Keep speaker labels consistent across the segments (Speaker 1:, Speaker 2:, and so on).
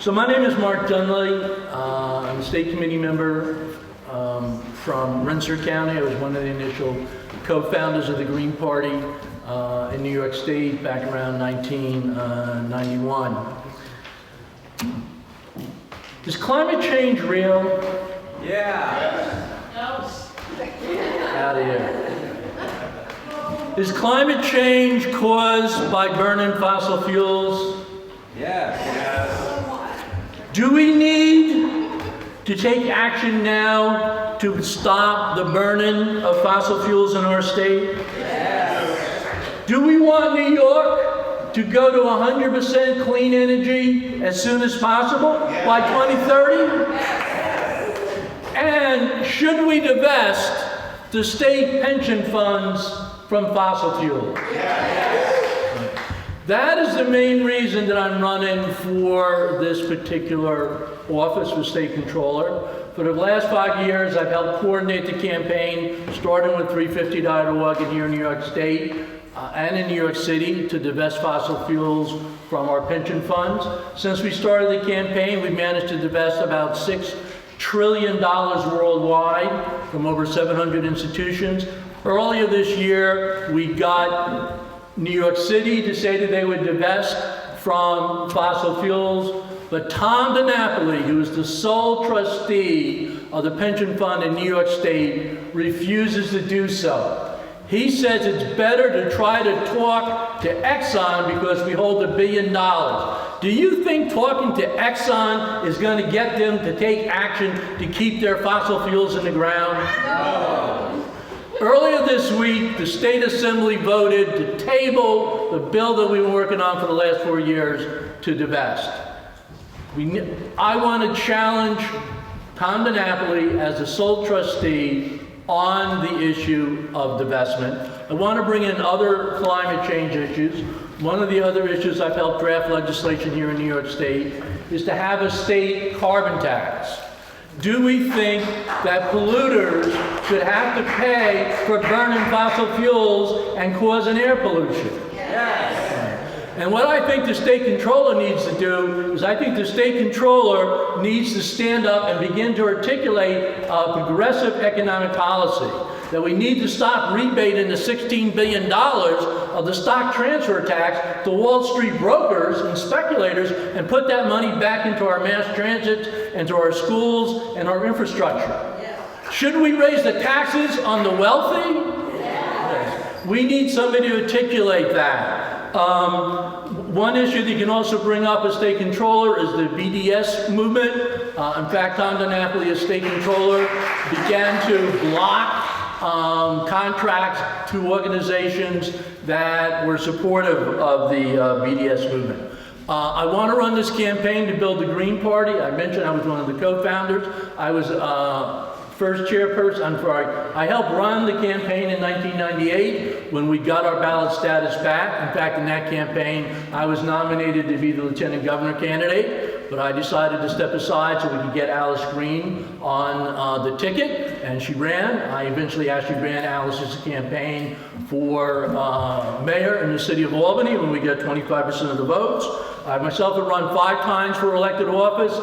Speaker 1: So my name is Mark Dunlea. I'm a state committee member from Rensselaer County. I was one of the initial co-founders of the Green Party in New York State back around 1991. Is climate change real?
Speaker 2: Yeah.
Speaker 1: Out of here. Is climate change caused by burning fossil fuels?
Speaker 2: Yes.
Speaker 1: Do we need to take action now to stop the burning of fossil fuels in our state?
Speaker 2: Yes.
Speaker 1: Do we want New York to go to 100% clean energy as soon as possible by 2030? And should we divest the state pension funds from fossil fuels? That is the main reason that I'm running for this particular office with State Comptroller. For the last 5 years, I've helped coordinate the campaign, starting with 350.org and here in New York State and in New York City to divest fossil fuels from our pension funds. Since we started the campaign, we've managed to divest about $6 trillion worldwide from over 700 institutions. Earlier this year, we got New York City to say that they would divest from fossil fuels, but Tom DiNapoli, who is the sole trustee of the pension fund in New York State, refuses to do so. He says it's better to try to talk to Exxon because we hold $1 billion. Do you think talking to Exxon is going to get them to take action to keep their fossil fuels in the ground?
Speaker 2: No.
Speaker 1: Earlier this week, the State Assembly voted to table the bill that we've been working on for the last 4 years to divest. I want to challenge Tom DiNapoli as the sole trustee on the issue of divestment. I want to bring in other climate change issues. One of the other issues I've helped draft legislation here in New York State is to have a state carbon tax. Do we think that polluters should have to pay for burning fossil fuels and causing air pollution?
Speaker 2: Yes.
Speaker 1: And what I think the State Comptroller needs to do is I think the State Comptroller needs to stand up and begin to articulate a progressive economic policy. That we need to stop rebating the $16 billion of the stock transfer tax to Wall Street brokers and speculators and put that money back into our mass transit, into our schools, and our infrastructure. Yeah. Should we raise the taxes on the wealthy? Yes. We need somebody to articulate that. One issue that you can also bring up as State Comptroller is the BDS movement. In fact, Tom DiNapoli as State Comptroller began to block contracts to organizations that were supportive of the BDS movement. I want to run this campaign to build the Green Party. I mentioned I was one of the co-founders. I was first chairperson, I helped run the campaign in 1998 when we got our ballot status back. In fact, in that campaign, I was nominated to be the lieutenant governor candidate, but I decided to step aside so we could get Alice Green on the ticket, and she ran. I eventually actually ran Alice's campaign for mayor in the city of Albany when we got 25% of the votes. I myself have run 5 times for elected office,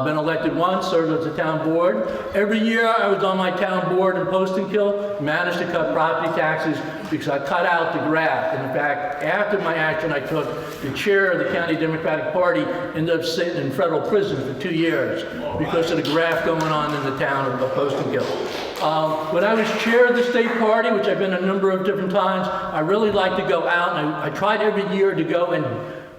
Speaker 1: been elected once, served as a town board. Every year I was on my town board in Post&Kill, managed to cut property taxes because I cut out the graft. And in fact, after my action I took, the chair of the County Democratic Party ended up sitting in federal prison for 2 years because of the graft going on in the town of Post&Kill. When I was chair of the state party, which I've been a number of different times, I really like to go out, and I tried every year to go and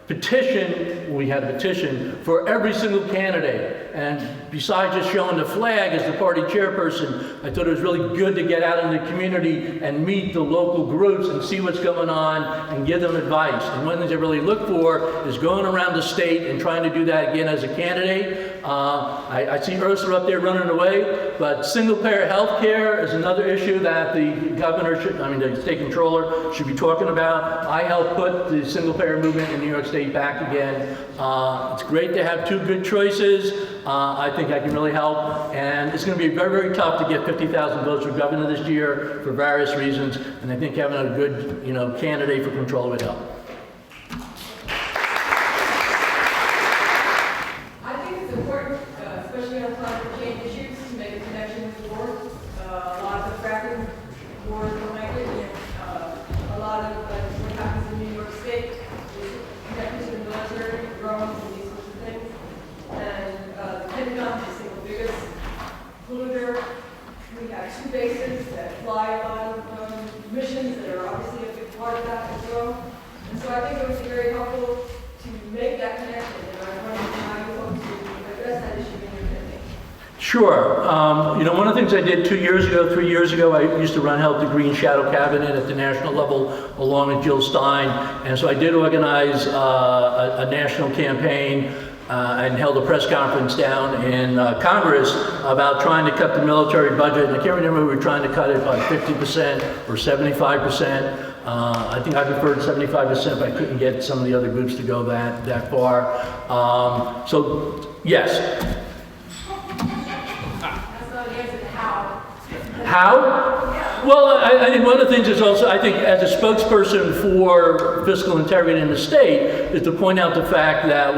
Speaker 1: petition, we had a petition for every single candidate. And besides just showing the flag as the party chairperson, I thought it was really good to get out in the community and meet the local groups and see what's going on and give them advice. And one of the things I really look for is going around the state and trying to do that again as a candidate. I see Ursula up there running away, but single-payer health care is another issue that the governor should, the state comptroller should be talking about. I helped put the single-payer movement in New York State back again. It's great to have 2 good choices. I think I can really help, and it's going to be very, very tough to get 50,000 votes for governor this year for various reasons, and I think having a good, candidate for control would help.
Speaker 3: it's important, especially on climate change issues, to make a connection with the board. A lot of the fracking board connected, and a lot of what happens in New York State is connected to the military, drones, and these sorts of things. And the Pentagon is the single biggest polluter. We have 2 bases that fly a lot of missions that are obviously a big part of that as well. And so I think it would be very helpful to make that connection, and I wonder how you hope to address that issue in your campaign.
Speaker 1: Sure. One of the things I did 2 years ago, 3 years ago, I used to help the Green Shadow Cabinet at the national level along with Jill Stein. And so I did organize a national campaign and held a press conference down in Congress about trying to cut the military budget. And I can't remember if we were trying to cut it by 50% or 75%. I think I preferred 75% if I couldn't get some of the other groups to go that far. So, yes.
Speaker 3: That's not the answer to how.
Speaker 1: How? Well, I think one of the things is also, I think as a spokesperson for fiscal integrity in the state, is to point out the fact that,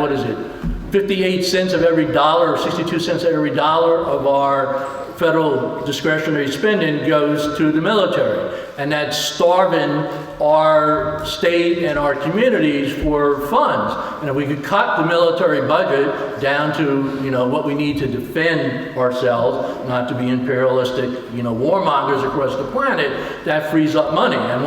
Speaker 1: 58 cents of every dollar, or 62 cents of every dollar of our federal discretionary spending goes to the military. And that's starving our state and our communities for funds. And if we could cut the military budget down to, what we need to defend ourselves, not to be imperialistic, warmongers across the planet, that frees up money. And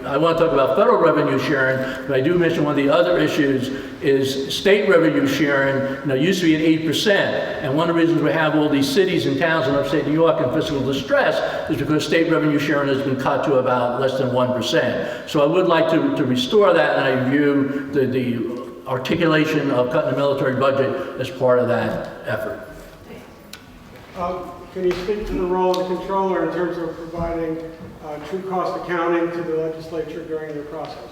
Speaker 1: I want to talk about federal revenue sharing, but I do mention one of the other issues is state revenue sharing. Used to be at 8%. And one of the reasons we have all these cities and towns in upstate New York in fiscal distress is because state revenue sharing has been cut to about less than 1%. So I would like to restore that, and I view the articulation of cutting the military budget as part of that effort.
Speaker 4: Can you speak to the role of the controller in terms of providing true cost accounting to the legislature during the process?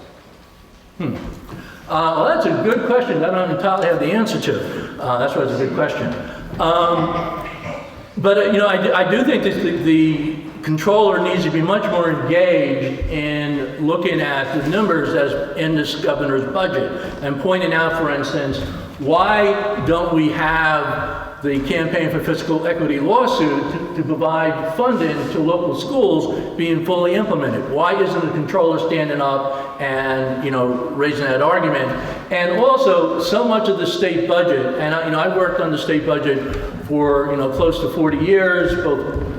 Speaker 1: Well, that's a good question that I don't entirely have the answer to. That's why it's a good question. But I do think that the controller needs to be much more engaged in looking at the numbers as in this governor's budget and pointing out, for instance, why don't we have the Campaign for Fiscal Equity lawsuit to provide funding to local schools being fully implemented? Why isn't the controller standing up and raising that argument? And also, so much of the state budget, and I worked on the state budget for close to 40 years, both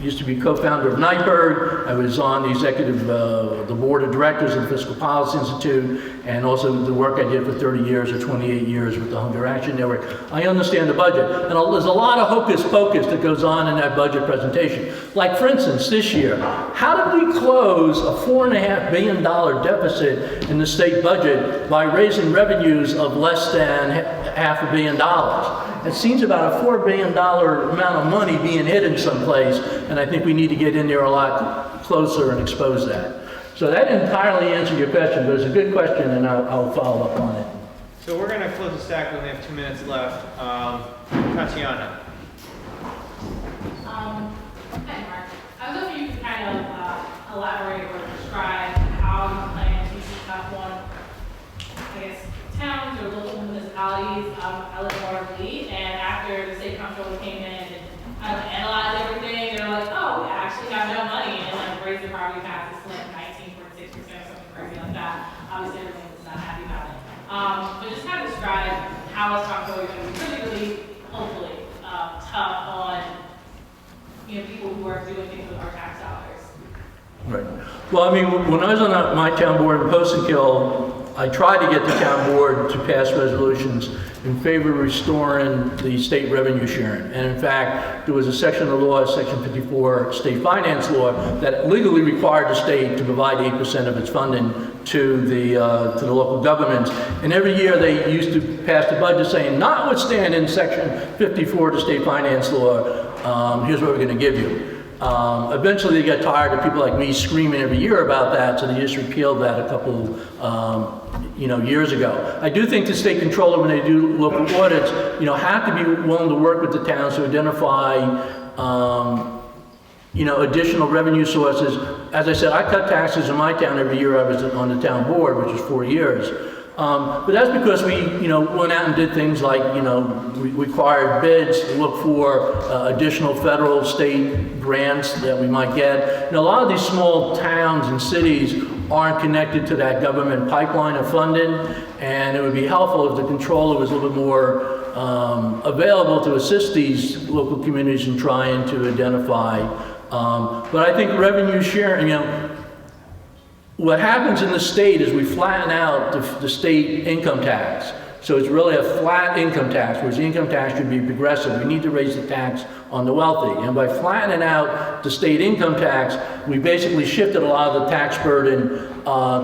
Speaker 1: used to be co-founder of NIPERG. I was on the executive, the board of directors of the Fiscal Policy Institute, and also the work I did for 30 years or 28 years with the Hunger Action Network. I understand the budget, and there's a lot of hocus pocus that goes on in that budget presentation. Like, for instance, this year, how did we close a $4.5 billion deficit in the state budget by raising revenues of less than $500 million? It seems about a $4 billion amount of money being hidden someplace, and I think we need to get in there a lot closer and expose that. So that entirely answered your question, but it's a good question, and I'll follow up on it.
Speaker 5: So we're going to close the stack. We only have 2 minutes left. Tatiana.
Speaker 6: Hi, Mark. I was hoping you could kind of elaborate or describe how you plan to cut one, towns or local municipalities. I live in Waterloo, and after the State Comptroller came in and kind of analyzed everything, they're like, oh, we actually have no money, and raised the property taxes to 19.6% or something crazy like that. Obviously, everyone was not happy about it. But just kind of describe how this comptroller is going to be really, hopefully, tough on people who are doing things with our tax dollars.
Speaker 1: Right. Well, when I was on my town board in Post-and-Kill, I tried to get the town board to pass resolutions in favor of restoring the state revenue sharing. And in fact, there was a section of the law, Section 54 state finance law, that legally required the state to provide 8% of its funding to the local governments. And every year they used to pass the budget saying, notwithstanding Section 54 of the state finance law, here's what we're going to give you. Eventually they got tired of people like me screaming every year about that, so they just repealed that a couple years ago. I do think the state controller, when they do local audits, have to be willing to work with the towns to identify additional revenue sources. As I said, I cut taxes in my town every year I was on the town board, which is 4 years. But that's because we, went out and did things like, we required bids, look for additional federal, state grants that we might get. And a lot of these small towns and cities aren't connected to that government pipeline of funding, and it would be helpful if the controller was a little bit more available to assist these local communities in trying to identify. But I think revenue sharing, what happens in the state is we flatten out the state income tax. So it's really a flat income tax, whereas the income tax should be progressive. We need to raise the tax on the wealthy. And by flattening out the state income tax, we basically shifted a lot of the tax burden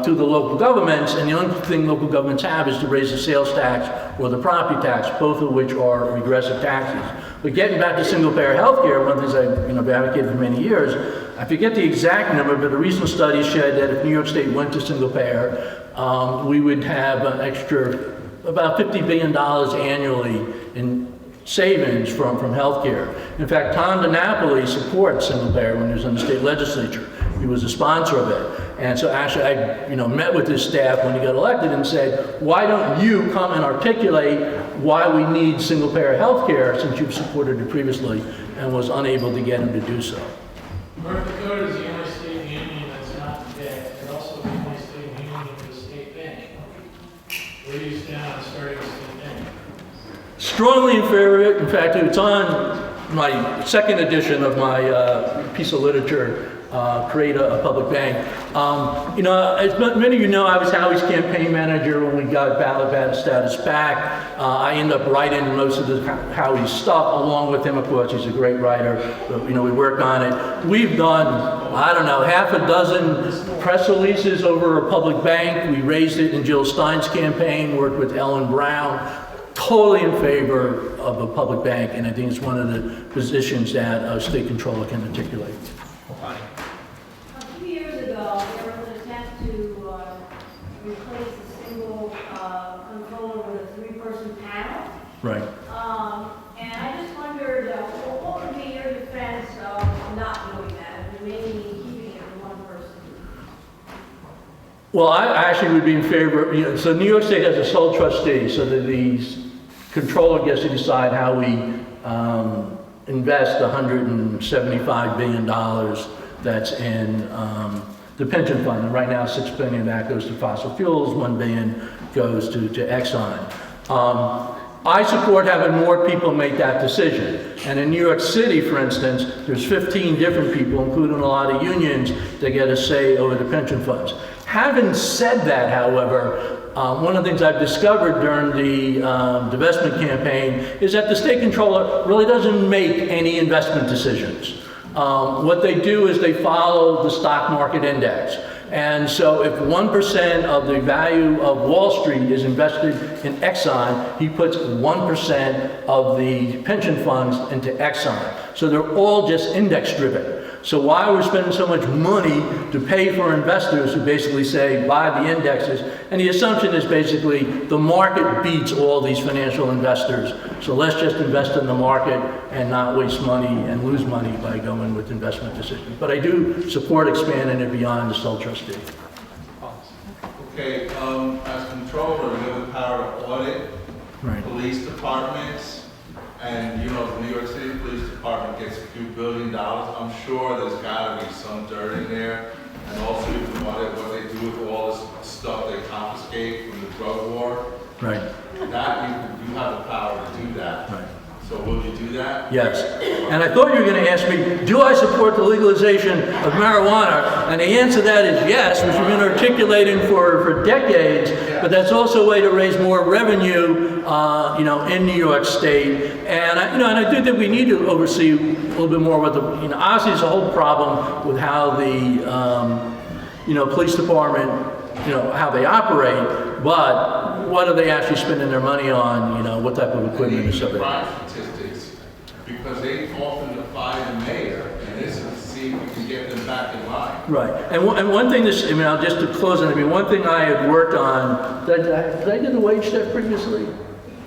Speaker 1: to the local governments, and the only thing local governments have is to raise the sales tax or the property tax, both of which are regressive taxes. But getting back to single-payer health care, one of the things I've advocated for many years, I forget the exact number, but a recent study showed that if New York State went to single-payer, we would have an extra about $50 billion annually in savings from healthcare. In fact, Tom DiNapoli supports single-payer when he was in the state legislature. He was a sponsor of it. And so actually I met with his staff when he got elected and said, why don't you come and articulate why we need single-payer healthcare, since you've supported it previously, and was unable to get him to do so.
Speaker 7: North Dakota is the only state in the union that's not in debt. It's also the only state in the union with a state bank. Where do you stand on starting a state bank?
Speaker 1: Strongly in favor of it. In fact, it's on my second edition of my piece of literature, Create a Public Bank. As many of you know, I was Howie's campaign manager when we got ballot status back. I ended up writing most of Howie's stuff along with him. Of course, he's a great writer. But, we worked on it. We've done, I don't know, half a dozen press releases over a public bank. We raised it in Jill Stein's campaign, worked with Ellen Brown. Totally in favor of a public bank, and I think it's one of the positions that a state controller can articulate.
Speaker 8: A few years ago, there was an attempt to replace a single controller with a three-person panel.
Speaker 1: Right.
Speaker 8: And I just wondered, what would be your defense of not doing that, and maybe keeping it with one person?
Speaker 1: Well, I actually would be in favor, so New York State has a sole trustee, so that the controller gets to decide how we invest $175 billion that's in the pension fund. And right now, $6 billion of that goes to fossil fuels, $1 billion goes to Exxon. I support having more people make that decision. And in New York City, for instance, there's 15 different people, including a lot of unions, that get a say over the pension funds. Having said that, however, one of the things I've discovered during the divestment campaign is that the state controller really doesn't make any investment decisions. What they do is they follow the stock market index. And so if 1% of the value of Wall Street is invested in Exxon, he puts 1% of the pension funds into Exxon. So they're all just index driven. So why are we spending so much money to pay for investors who basically say buy the indexes? And the assumption is basically the market beats all these financial investors. So let's just invest in the market and not waste money and lose money by going with investment decisions. But I do support expanding it beyond the sole trustee.
Speaker 9: Okay, as controller, you have the power to audit police departments. And the New York City Police Department gets a few $1 billion. I'm sure there's got to be some dirt in there. And also you can audit what they do with all this stuff they confiscate from the drug war.
Speaker 1: Right.
Speaker 9: That you have the power to do that.
Speaker 1: Right.
Speaker 9: So will you do that?
Speaker 1: Yes. And I thought you were going to ask me, do I support the legalization of marijuana? And the answer to that is yes, which we've been articulating for decades. But that's also a way to raise more revenue, in New York State. And I do think we need to oversee a little bit more with the, obviously there's a whole problem with how the, police department, how they operate. But what are they actually spending their money on? What type of equipment and stuff?
Speaker 9: Crime statistics, because they often defy the mayor, and this is to see if we can get them back in line.
Speaker 1: Right, and one thing just to close on, one thing I had worked on, did I do the wage step previously?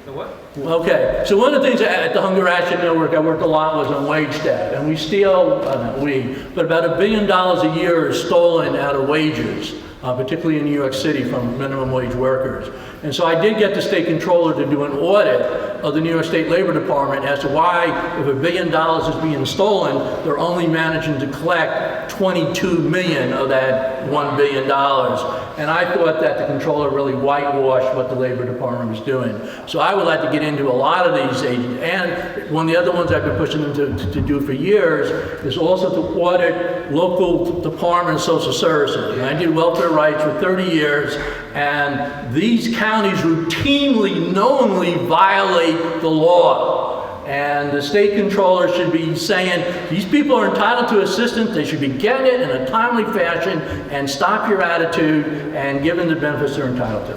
Speaker 5: The what?
Speaker 1: Okay, so one of the things at the Hunger Action Network I worked a lot was on wage step, and we steal, but about $1 billion a year is stolen out of wages, particularly in New York City from minimum wage workers. And so I did get the State Comptroller to do an audit of the New York State Labor Department as to why, if $1 billion is being stolen, they're only managing to collect 22 million of that $1 billion. And I thought that the Comptroller really whitewashed what the Labor Department was doing. So I would like to get into a lot of these agencies. And one of the other ones I've been pushing them to do for years is also to audit local Department of Social Services. And I did welfare rights for 30 years, and these counties routinely, knowingly violate the law. And the State Comptroller should be saying, these people are entitled to assistance, they should be getting it in a timely fashion, and stop your attitude and give them the benefits they're entitled to.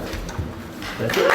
Speaker 1: That's it.